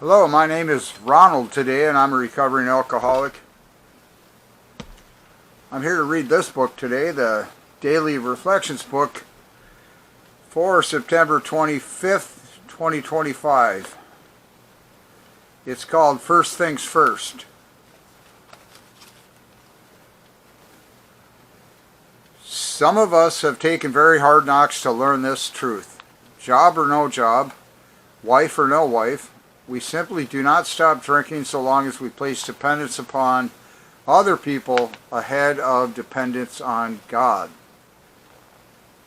Hello, my name is Ronald today, and I'm a recovering alcoholic. I'm here to read this book today, the Daily Reflections book for September 25th, 2025. It's called First Things First. Some of us have taken very hard knocks to learn this truth. Job or no job, wife or no wife, we simply do not stop drinking so long as we place dependence upon other people ahead of dependence on God.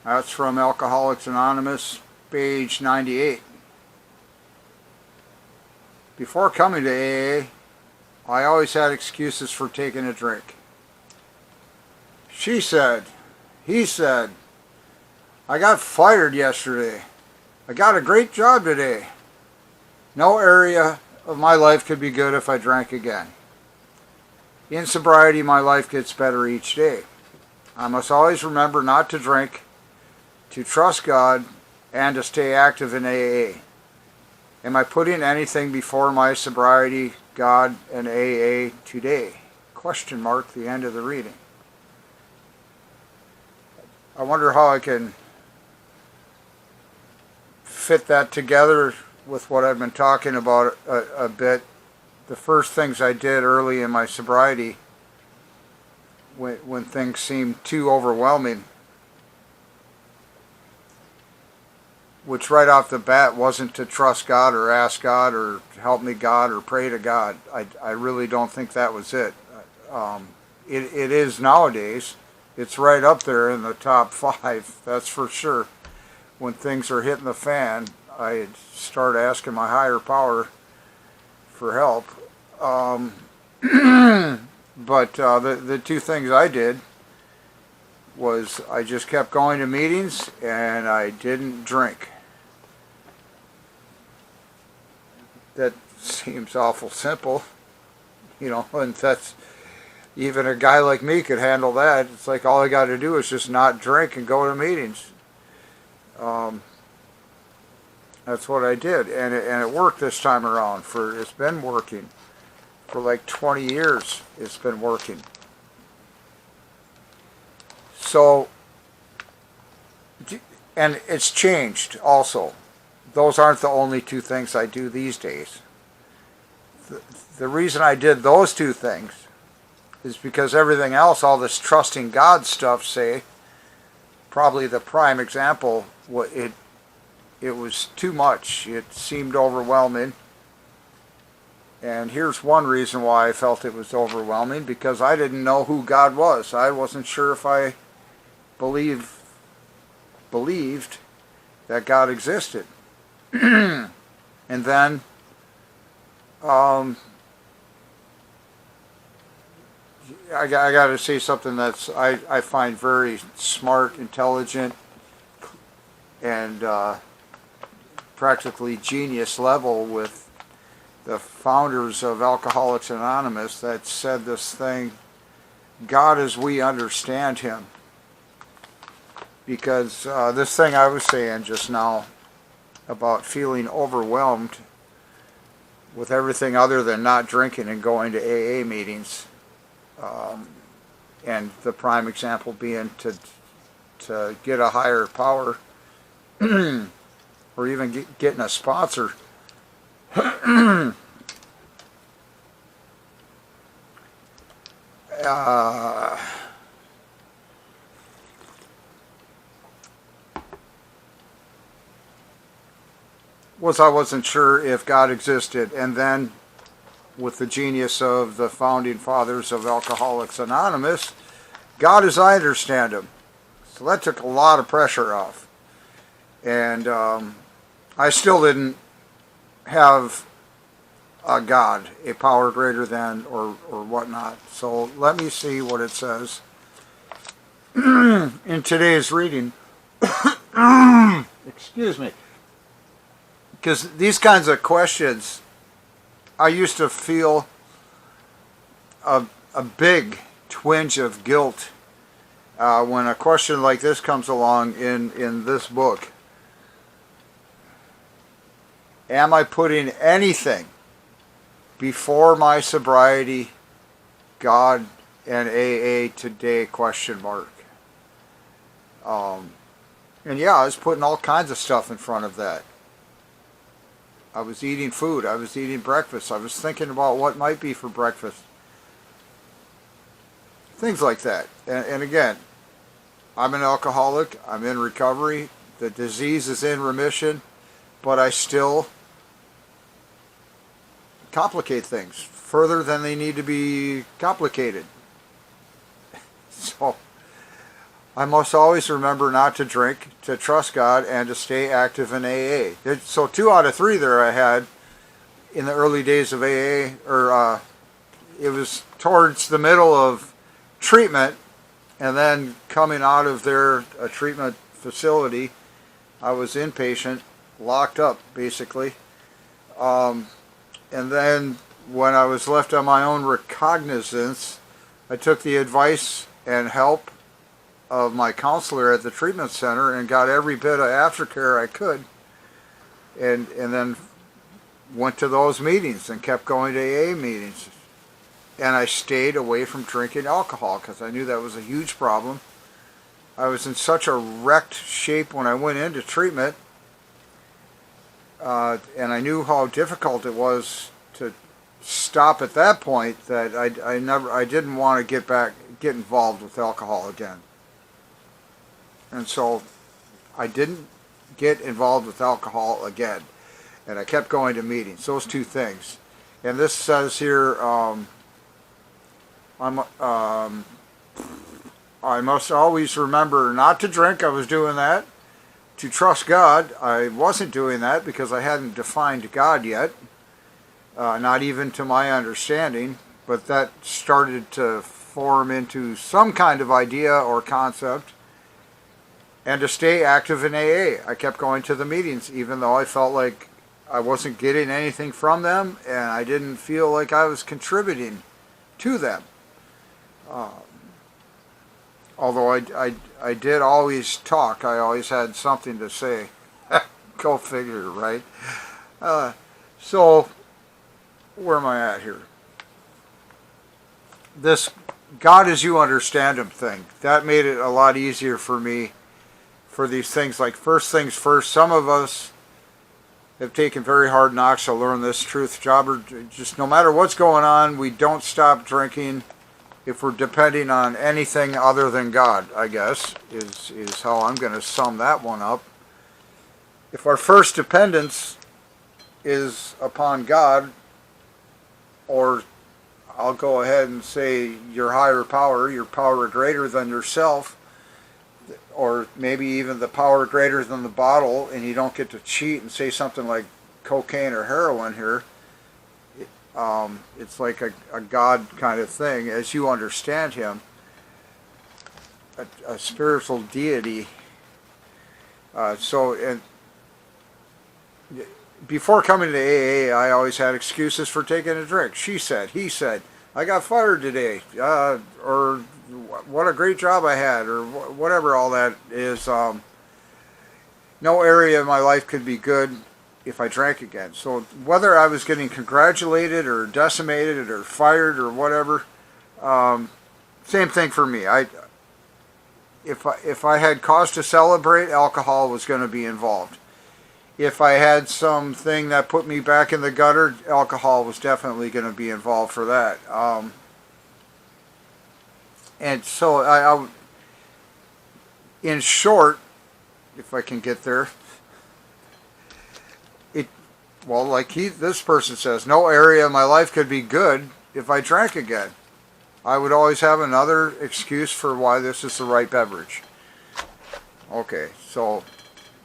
That's from Alcoholics Anonymous, page 98. Before coming to AA, I always had excuses for taking a drink. She said, he said, I got fired yesterday. I got a great job today. No area of my life could be good if I drank again. In sobriety, my life gets better each day. I must always remember not to drink, to trust God, and to stay active in AA. Am I putting anything before my sobriety, God, and AA today? Question mark, the end of the reading. I wonder how I can fit that together with what I've been talking about a bit. The first things I did early in my sobriety, when things seemed too overwhelming, which right off the bat wasn't to trust God or ask God or help me God or pray to God. I really don't think that was it. It is nowadays. It's right up there in the top 5, that's for sure. When things are hitting the fan, I start asking my higher power for help. But the two things I did was I just kept going to meetings and I didn't drink. That seems awful simple, and that's, even a guy like me could handle that. It's like all I got to do is just not drink and go to meetings. That's what I did, and it worked this time around. It's been working for like 20 years. It's been working. So, and it's changed also. Those aren't the only two things I do these days. The reason I did those two things is because everything else, all this trusting God stuff, say, probably the prime example, it was too much. It seemed overwhelming. And here's one reason why I felt it was overwhelming, because I didn't know who God was. I wasn't sure if I believed that God existed. And then I got to say something that's I find very smart, intelligent, and practically genius level with the founders of Alcoholics Anonymous that said this thing, God as we understand Him. Because this thing I was saying just now about feeling overwhelmed with everything other than not drinking and going to AA meetings, and the prime example being to get a higher power or even getting a sponsor. I wasn't sure if God existed, and then with the genius of the founding fathers of Alcoholics Anonymous, God as I understand Him. So that took a lot of pressure off. And I still didn't have a God, a power greater than, or whatnot. So let me see what it says in today's reading. Excuse me. Because these kinds of questions, I used to feel a big twinge of guilt when a question like this comes along in this book. Am I putting anything before my sobriety, God and AA today, question mark. And yeah, I was putting all kinds of stuff in front of that. I was eating food. I was eating breakfast. I was thinking about what might be for breakfast. Things like that. And again, I'm an alcoholic. I'm in recovery. The disease is in remission. But I still complicate things further than they need to be complicated. So I must always remember not to drink, to trust God, and to stay active in AA. So 2 out of 3 there I had in the early days of AA, or it was towards the middle of treatment, and then coming out of their treatment facility, I was inpatient, locked up basically. And then when I was left on my own recognizance, I took the advice and help of my counselor at the treatment center and got every bit of aftercare I could, and then went to those meetings and kept going to AA meetings. And I stayed away from drinking alcohol because I knew that was a huge problem. I was in such a wrecked shape when I went into treatment, and I knew how difficult it was to stop at that point, that I didn't want to get involved with alcohol again. And so I didn't get involved with alcohol again. And I kept going to meetings. Those 2 things. And this says here, I must always remember not to drink. I was doing that. To trust God. I wasn't doing that because I hadn't defined God yet. Not even to my understanding. But that started to form into some kind of idea or concept. And to stay active in AA. I kept going to the meetings even though I felt like I wasn't getting anything from them and I didn't feel like I was contributing to them. Although I did always talk. I always had something to say. Go figure, right? So, where am I at here? This God as you understand Him thing. That made it a lot easier for me. For these things, like first things first, some of us have taken very hard knocks to learn this truth. Jobber, just no matter what's going on, we don't stop drinking if we're depending on anything other than God, I guess, is how I'm going to sum that one up. If our first dependence is upon God, or I'll go ahead and say your higher power, your power greater than yourself, or maybe even the power greater than the bottle, and you don't get to cheat and say something like cocaine or heroin here. It's like a God kind of thing, as you understand Him, a spiritual deity. And before coming to AA, I always had excuses for taking a drink. She said, he said, I got fired today, or what a great job I had, or whatever all that is. No area of my life could be good if I drank again. So whether I was getting congratulated or decimated or fired or whatever, same thing for me. If I had cause to celebrate, alcohol was going to be involved. If I had something that put me back in the gutter, alcohol was definitely going to be involved for that. And so I, in short, if I can get there, like this person says, no area of my life could be good if I drank again. I would always have another excuse for why this is the right beverage. Okay, so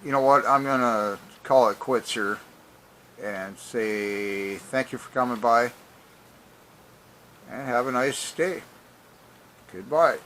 you know what? I'm going to call it quits here and say thank you for coming by and have a nice day. Goodbye.